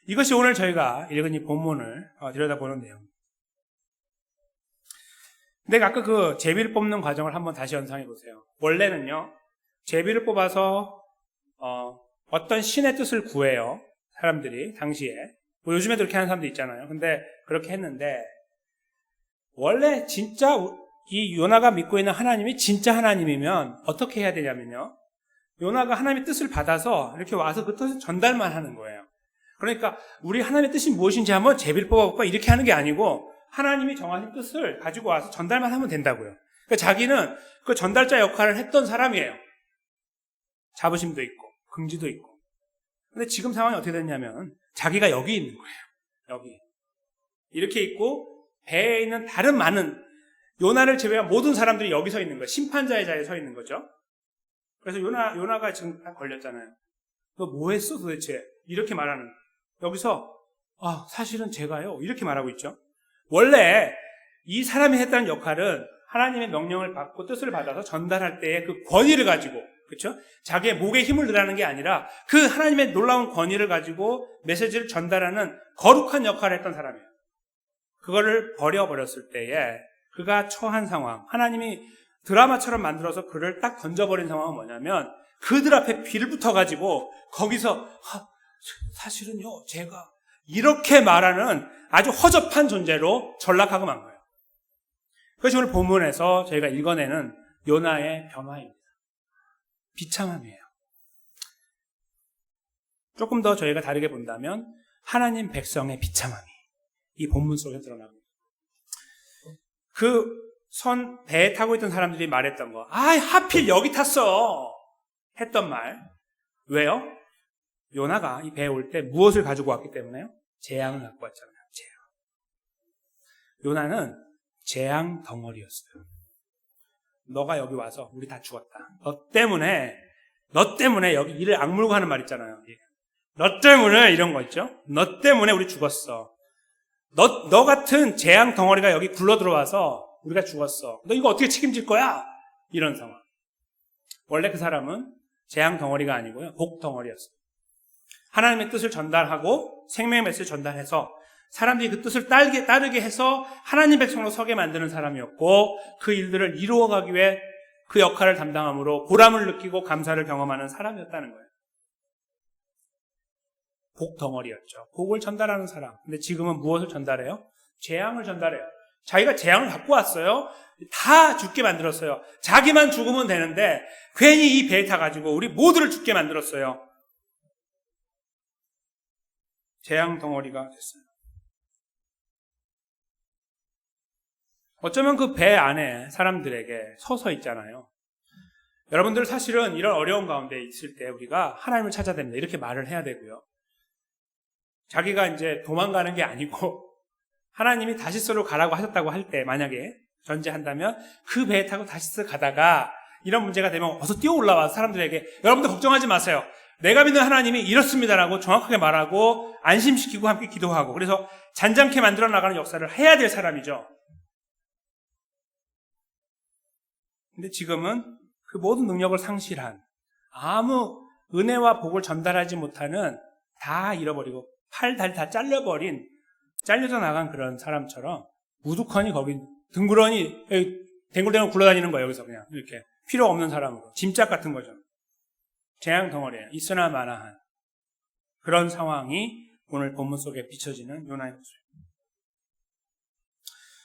이것이 오늘 저희가 읽은 이 본문을 들여다보는 내용입니다. 근데 아까 제비를 뽑는 과정을 한번 다시 연상해 보세요. 원래는요, 제비를 뽑아서 어떤 신의 뜻을 구해요. 사람들이 당시에. 뭐 요즘에도 그렇게 하는 사람도 있잖아요. 근데 그렇게 했는데 원래 진짜 이 요나가 믿고 있는 하나님이 진짜 하나님이면 어떻게 해야 되냐면요. 요나가 하나님의 뜻을 받아서 이렇게 와서 그 뜻을 전달만 하는 거예요. 그러니까 우리 하나님의 뜻이 무엇인지 한번 제비를 뽑아볼까 이렇게 하는 게 아니고 하나님이 정하신 뜻을 가지고 와서 전달만 하면 된다고요. 그러니까 자기는 그 전달자 역할을 했던 사람이에요. 자부심도 있고 긍지도 있고. 근데 지금 상황이 어떻게 됐냐면 자기가 여기 있는 거예요. 여기. 이렇게 있고 배에 있는 다른 많은 요나를 제외한 모든 사람들이 여기 서 있는 거예요. 심판자의 자리에 서 있는 거죠. 그래서 요나가 지금 딱 걸렸잖아요. 너 뭐 했어 도대체? 이렇게 말하는. 여기서 사실은 제가요. 이렇게 말하고 있죠. 원래 이 사람이 했다는 역할은 하나님의 명령을 받고 뜻을 받아서 전달할 때의 그 권위를 가지고, 그렇죠? 자기의 목에 힘을 들하는 게 아니라 그 하나님의 놀라운 권위를 가지고 메시지를 전달하는 거룩한 역할을 했던 사람이에요. 그거를 버려버렸을 때에 그가 처한 상황, 하나님이 드라마처럼 만들어서 그를 딱 던져버린 상황은 뭐냐면 그들 앞에 빌 붙어가지고 거기서 사실은요 제가 이렇게 말하는 아주 허접한 존재로 전락하고 만 거예요. 그것이 오늘 본문에서 저희가 읽어내는 요나의 변화입니다. 비참함이에요. 조금 더 저희가 다르게 본다면 하나님 백성의 비참함이 이 본문 속에 드러납니다. 배에 타고 있던 사람들이 말했던 거, 하필 여기 탔어 했던 말. 왜요? 요나가 이 배에 올 때 무엇을 가지고 왔기 때문에요? 재앙을 갖고 왔잖아요. 재앙. 요나는 재앙 덩어리였어요. 너가 여기 와서 우리 다 죽었다. 너 때문에 여기 이를 악물고 하는 말 있잖아요. 너 때문에 이런 거 있죠? 너 때문에 우리 죽었어. 너 같은 재앙 덩어리가 여기 굴러 들어와서 우리가 죽었어. 너 이거 어떻게 책임질 거야? 이런 상황. 원래 그 사람은 재앙 덩어리가 아니고요. 복 덩어리였어요. 하나님의 뜻을 전달하고 생명의 메시지를 전달해서 사람들이 그 뜻을 따르게 해서 하나님 백성으로 서게 만드는 사람이었고 그 일들을 이루어가기 위해 그 역할을 담당함으로 보람을 느끼고 감사를 경험하는 사람이었다는 거예요. 복 덩어리였죠. 복을 전달하는 사람. 근데 지금은 무엇을 전달해요? 재앙을 전달해요. 자기가 재앙을 갖고 왔어요. 다 죽게 만들었어요. 자기만 죽으면 되는데 괜히 이 배에 타가지고 우리 모두를 죽게 만들었어요. 재앙 덩어리가 됐어요. 어쩌면 그 배 안에 사람들에게 서서 있잖아요. 여러분들 사실은 이런 어려운 가운데 있을 때 우리가 하나님을 찾아야 됩니다. 이렇게 말을 해야 되고요. 자기가 이제 도망가는 게 아니고 하나님이 다시스로 가라고 하셨다고 할 때 만약에 전제한다면 그 배에 타고 다시스 가다가 이런 문제가 되면 어서 뛰어 올라와서 사람들에게 여러분들 걱정하지 마세요. 내가 믿는 하나님이 이렇습니다라고 정확하게 말하고 안심시키고 함께 기도하고 그래서 잔잔케 만들어 나가는 역사를 해야 될 사람이죠. 근데 지금은 그 모든 능력을 상실한 아무 은혜와 복을 전달하지 못하는 다 잃어버리고 팔, 다리 다 잘려져 나간 그런 사람처럼 우두커니 거기 둥그러니 댕글댕글 굴러다니는 거예요. 여기서 그냥 이렇게 필요 없는 사람으로 짐짝 같은 거죠. 재앙 덩어리에 있으나 마나한 그런 상황이 오늘 본문 속에 비춰지는 요나의 모습입니다.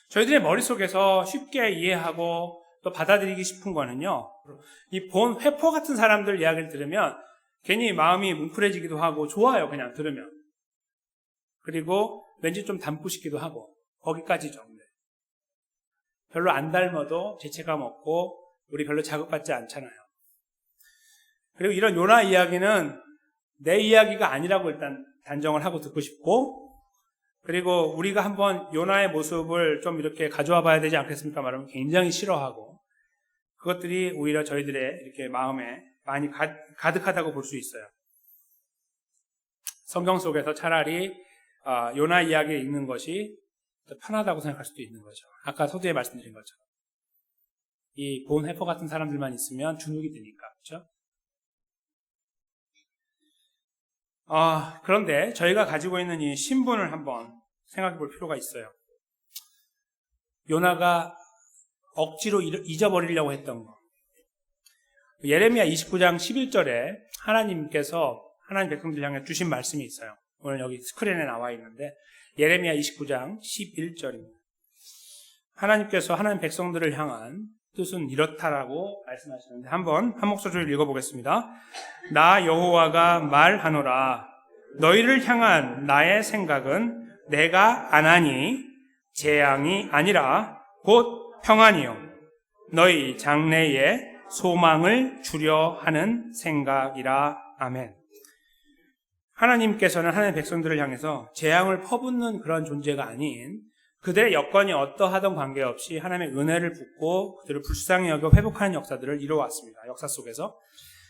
저희들의 머릿속에서 쉽게 이해하고 또 받아들이기 싶은 거는요, 이 본 회포 같은 사람들 이야기를 들으면 괜히 마음이 뭉클해지기도 하고 좋아요. 그냥 들으면. 그리고 왠지 좀 닮고 싶기도 하고 거기까지죠. 별로 안 닮아도 죄책감 없고 우리 별로 자극받지 않잖아요. 그리고 이런 요나 이야기는 내 이야기가 아니라고 일단 단정을 하고 듣고 싶고 그리고 우리가 한번 요나의 모습을 좀 이렇게 가져와 봐야 되지 않겠습니까? 말하면 굉장히 싫어하고 그것들이 오히려 저희들의 이렇게 마음에 많이 가득하다고 볼 수 있어요. 성경 속에서 차라리 요나 이야기를 읽는 것이 더 편하다고 생각할 수도 있는 거죠. 아까 서두에 말씀드린 것처럼. 이 본 회포 같은 사람들만 있으면 주눅이 드니까. 그렇죠? 그런데 저희가 가지고 있는 이 신분을 한번 생각해 볼 필요가 있어요. 요나가 억지로 잊어버리려고 했던 거. 예레미야 29장 11절에 하나님께서 하나님 백성들 향해 주신 말씀이 있어요. 오늘 여기 스크린에 나와 있는데 예레미야 29장 11절입니다. 하나님께서 하나님 백성들을 향한 뜻은 이렇다라고 말씀하시는데 한번 한 목소리로 읽어보겠습니다. 나 여호와가 말하노라. 너희를 향한 나의 생각은 내가 안 하니 재앙이 아니라 곧 평안이요. 너희 장래에 소망을 주려 하는 생각이라. 아멘. 하나님께서는 하나님의 백성들을 향해서 재앙을 퍼붓는 그런 존재가 아닌 그들의 여건이 어떠하던 관계없이 하나님의 은혜를 붓고 그들을 불쌍히 여겨 회복하는 역사들을 이루어왔습니다. 역사 속에서.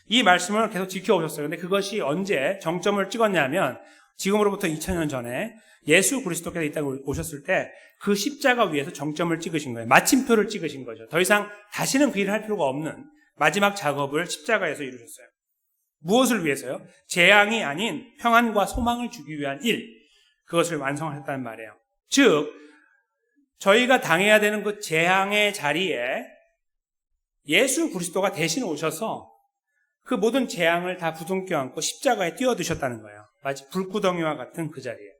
이 말씀을 계속 지켜오셨어요. 근데 그것이 언제 정점을 찍었냐면 지금으로부터 2000년 전에 예수 그리스도께서 이 땅에 오셨을 때 그 십자가 위에서 정점을 찍으신 거예요. 마침표를 찍으신 거죠. 더 이상 다시는 그 일을 할 필요가 없는 마지막 작업을 십자가에서 이루셨어요. 무엇을 위해서요? 재앙이 아닌 평안과 소망을 주기 위한 일, 그것을 완성하셨다는 말이에요. 즉 저희가 당해야 되는 그 재앙의 자리에 예수 그리스도가 대신 오셔서 그 모든 재앙을 다 부둥켜 안고 십자가에 띄워두셨다는 거예요. 마치 불구덩이와 같은 그 자리에.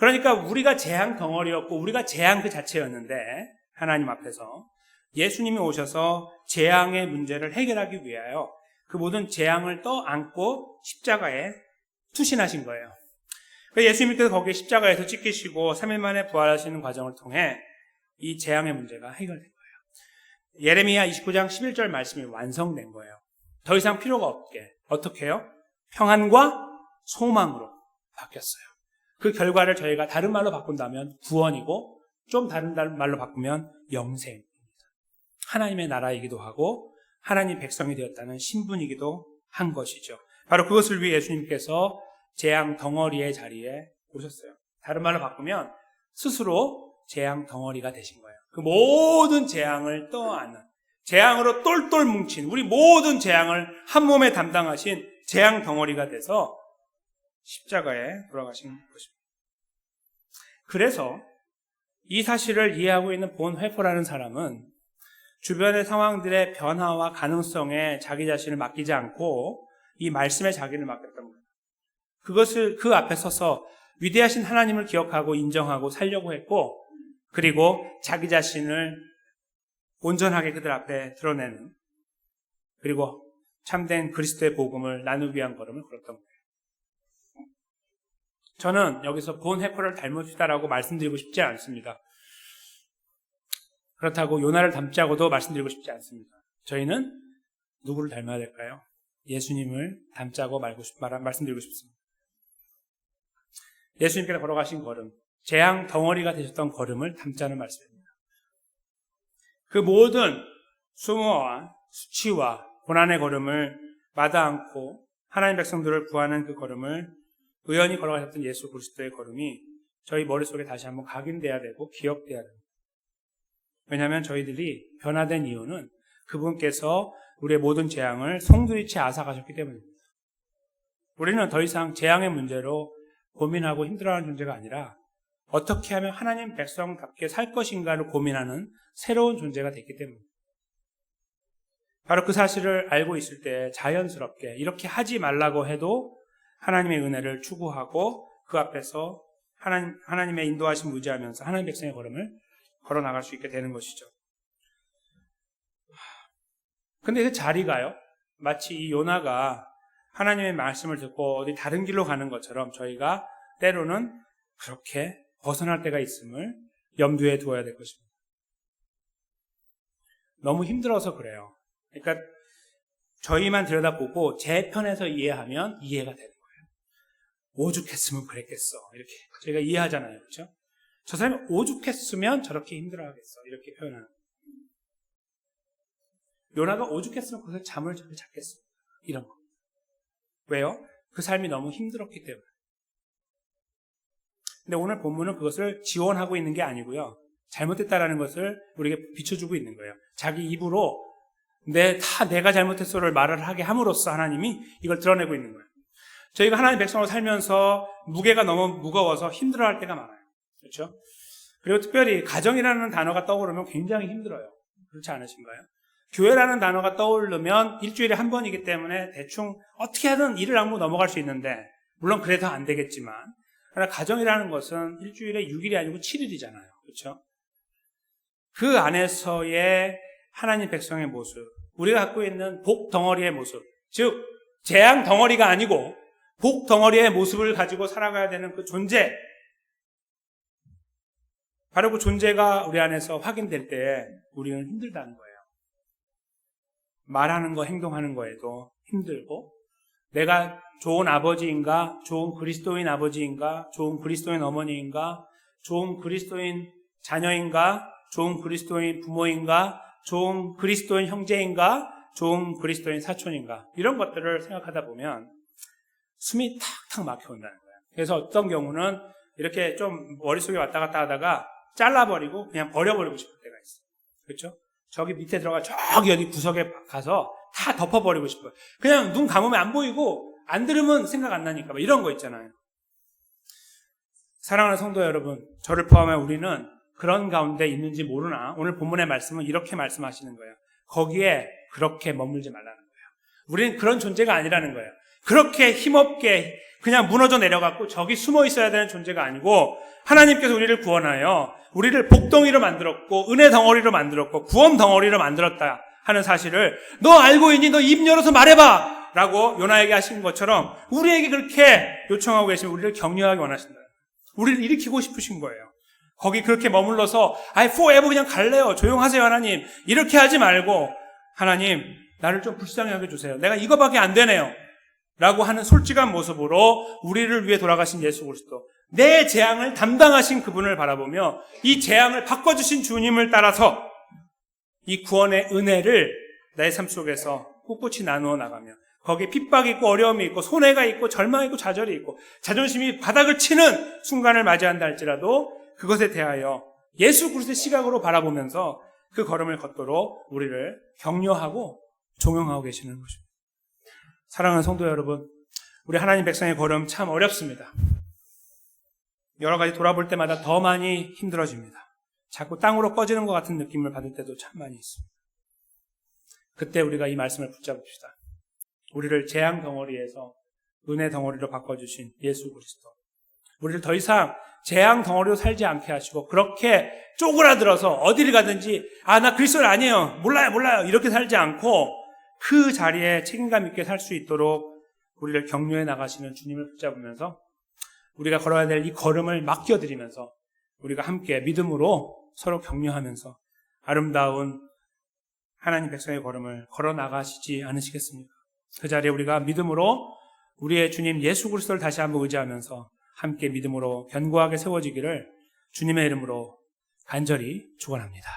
그러니까 우리가 재앙 덩어리였고 우리가 재앙 그 자체였는데 하나님 앞에서 예수님이 오셔서 재앙의 문제를 해결하기 위하여 그 모든 재앙을 떠안고 십자가에 투신하신 거예요. 예수님께서 거기에 십자가에서 찍히시고 3일 만에 부활하시는 과정을 통해 이 재앙의 문제가 해결된 거예요. 예레미야 29장 11절 말씀이 완성된 거예요. 더 이상 필요가 없게 어떻게 해요? 평안과 소망으로 바뀌었어요. 그 결과를 저희가 다른 말로 바꾼다면 구원이고 좀 다른 말로 바꾸면 영생입니다. 하나님의 나라이기도 하고 하나님 백성이 되었다는 신분이기도 한 것이죠. 바로 그것을 위해 예수님께서 재앙 덩어리의 자리에 오셨어요. 다른 말로 바꾸면 스스로 재앙 덩어리가 되신 거예요. 그 모든 재앙을 떠안는, 재앙으로 똘똘 뭉친 우리 모든 재앙을 한 몸에 담당하신 재앙 덩어리가 돼서 십자가에 돌아가신 것입니다. 그래서 이 사실을 이해하고 있는 본 회포라는 사람은 주변의 상황들의 변화와 가능성에 자기 자신을 맡기지 않고 이 말씀에 자기를 맡겼던 거예요. 그것을 그 앞에 서서 위대하신 하나님을 기억하고 인정하고 살려고 했고, 그리고 자기 자신을 온전하게 그들 앞에 드러내는, 그리고 참된 그리스도의 복음을 나누기 위한 걸음을 걸었던 거예요. 저는 여기서 본 회포를 닮으시다라고 말씀드리고 싶지 않습니다. 그렇다고 요나를 닮자고도 말씀드리고 싶지 않습니다. 저희는 누구를 닮아야 될까요? 예수님을 닮자고 말씀드리고 싶습니다. 예수님께서 걸어가신 걸음, 재앙 덩어리가 되셨던 걸음을 닮자는 말씀입니다. 그 모든 수모와 수치와 고난의 걸음을 마다 않고 하나님 백성들을 구하는 그 걸음을 의연히 걸어가셨던 예수 그리스도의 걸음이 저희 머릿속에 다시 한번 각인돼야 되고 기억돼야 됩니다. 왜냐하면 저희들이 변화된 이유는 그분께서 우리의 모든 재앙을 송두리째 앗아가셨기 때문입니다. 우리는 더 이상 재앙의 문제로 고민하고 힘들어하는 존재가 아니라 어떻게 하면 하나님 백성답게 살 것인가를 고민하는 새로운 존재가 됐기 때문입니다. 바로 그 사실을 알고 있을 때 자연스럽게 이렇게 하지 말라고 해도 하나님의 은혜를 추구하고 그 앞에서 하나님의 인도하심을 의지하면서 하나님 백성의 걸음을 걸어 나갈 수 있게 되는 것이죠. 근데 그 자리가요, 마치 이 요나가 하나님의 말씀을 듣고 어디 다른 길로 가는 것처럼 저희가 때로는 그렇게 벗어날 때가 있음을 염두에 두어야 될 것입니다. 너무 힘들어서 그래요. 그러니까 저희만 들여다보고 제 편에서 이해하면 이해가 되는 거예요. 오죽했으면 그랬겠어. 이렇게 저희가 이해하잖아요. 그렇죠? 저 사람이 오죽했으면 저렇게 힘들어하겠어. 이렇게 표현하는 거예요. 요나가 오죽했으면 거기서 잠을 저렇게 잤겠어. 이런 거. 왜요? 그 삶이 너무 힘들었기 때문에. 근데 오늘 본문은 그것을 지원하고 있는 게 아니고요. 잘못됐다라는 것을 우리에게 비춰주고 있는 거예요. 자기 입으로 내가 잘못했어를 말을 하게 함으로써 하나님이 이걸 드러내고 있는 거예요. 저희가 하나님 백성으로 살면서 무게가 너무 무거워서 힘들어할 때가 많아요. 그렇죠? 그리고 특별히 가정이라는 단어가 떠오르면 굉장히 힘들어요. 그렇지 않으신가요? 교회라는 단어가 떠오르면 일주일에 한 번이기 때문에 대충 어떻게 하든 일을 하고 넘어갈 수 있는데, 물론 그래도 안 되겠지만, 그러나 가정이라는 것은 일주일에 6일이 아니고 7일이잖아요. 그렇죠? 그 안에서의 하나님 백성의 모습, 우리가 갖고 있는 복 덩어리의 모습, 즉 재앙 덩어리가 아니고 복 덩어리의 모습을 가지고 살아가야 되는 그 존재, 바로 그 존재가 우리 안에서 확인될 때 우리는 힘들다는 거예요. 말하는 거, 행동하는 거에도 힘들고, 내가 좋은 아버지인가, 좋은 그리스도인 아버지인가, 좋은 그리스도인 어머니인가, 좋은 그리스도인 자녀인가? 좋은 그리스도인 부모인가? 좋은 그리스도인 형제인가? 좋은 그리스도인 사촌인가? 이런 것들을 생각하다 보면 숨이 탁탁 막혀온다는 거예요. 그래서 어떤 경우는 이렇게 좀 머릿속에 왔다 갔다 하다가 잘라버리고 그냥 버려버리고 싶을 때가 있어요. 그렇죠? 저기 밑에 들어가 저기 어디 구석에 가서 다 덮어버리고 싶어요. 그냥 눈 감으면 안 보이고 안 들으면 생각 안 나니까 이런 거 있잖아요. 사랑하는 성도 여러분, 저를 포함해 우리는 그런 가운데 있는지 모르나 오늘 본문의 말씀은 이렇게 말씀하시는 거예요. 거기에 그렇게 머물지 말라는 거예요. 우리는 그런 존재가 아니라는 거예요. 그렇게 힘없게 그냥 무너져 내려갔고 저기 숨어 있어야 되는 존재가 아니고 하나님께서 우리를 구원하여 우리를 복덩이로 만들었고 은혜 덩어리로 만들었고 구원 덩어리로 만들었다 하는 사실을 너 알고 있니? 너 입 열어서 말해봐! 라고 요나에게 하신 것처럼 우리에게 그렇게 요청하고 계시면 우리를 격려하기 원하신다. 우리를 일으키고 싶으신 거예요. 거기 그렇게 머물러서 forever 그냥 갈래요. 조용하세요 하나님. 이렇게 하지 말고 하나님 나를 좀 불쌍히 여겨주세요. 내가 이거밖에 안 되네요. 라고 하는 솔직한 모습으로 우리를 위해 돌아가신 예수 그리스도, 내 재앙을 담당하신 그분을 바라보며 이 재앙을 바꿔주신 주님을 따라서 이 구원의 은혜를 나의 삶 속에서 꿋꿋이 나누어 나가며 거기에 핍박이 있고 어려움이 있고 손해가 있고 절망이 있고 좌절이 있고 자존심이 바닥을 치는 순간을 맞이한다 할지라도 그것에 대하여 예수 그리스도의 시각으로 바라보면서 그 걸음을 걷도록 우리를 격려하고 종용하고 계시는 것입니다. 사랑하는 성도 여러분, 우리 하나님 백성의 걸음 참 어렵습니다. 여러 가지 돌아볼 때마다 더 많이 힘들어집니다. 자꾸 땅으로 꺼지는 것 같은 느낌을 받을 때도 참 많이 있습니다. 그때 우리가 이 말씀을 붙잡읍시다. 우리를 재앙 덩어리에서 은혜 덩어리로 바꿔주신 예수 그리스도, 우리를 더 이상 재앙 덩어리로 살지 않게 하시고 그렇게 쪼그라들어서 어디를 가든지 나 그리스도는 아니에요, 몰라요 이렇게 살지 않고 그 자리에 책임감 있게 살 수 있도록 우리를 격려해 나가시는 주님을 붙잡으면서 우리가 걸어야 될 이 걸음을 맡겨드리면서 우리가 함께 믿음으로 서로 격려하면서 아름다운 하나님 백성의 걸음을 걸어 나가시지 않으시겠습니까? 그 자리에 우리가 믿음으로 우리의 주님 예수 그리스도를 다시 한번 의지하면서 함께 믿음으로 견고하게 세워지기를 주님의 이름으로 간절히 축원합니다.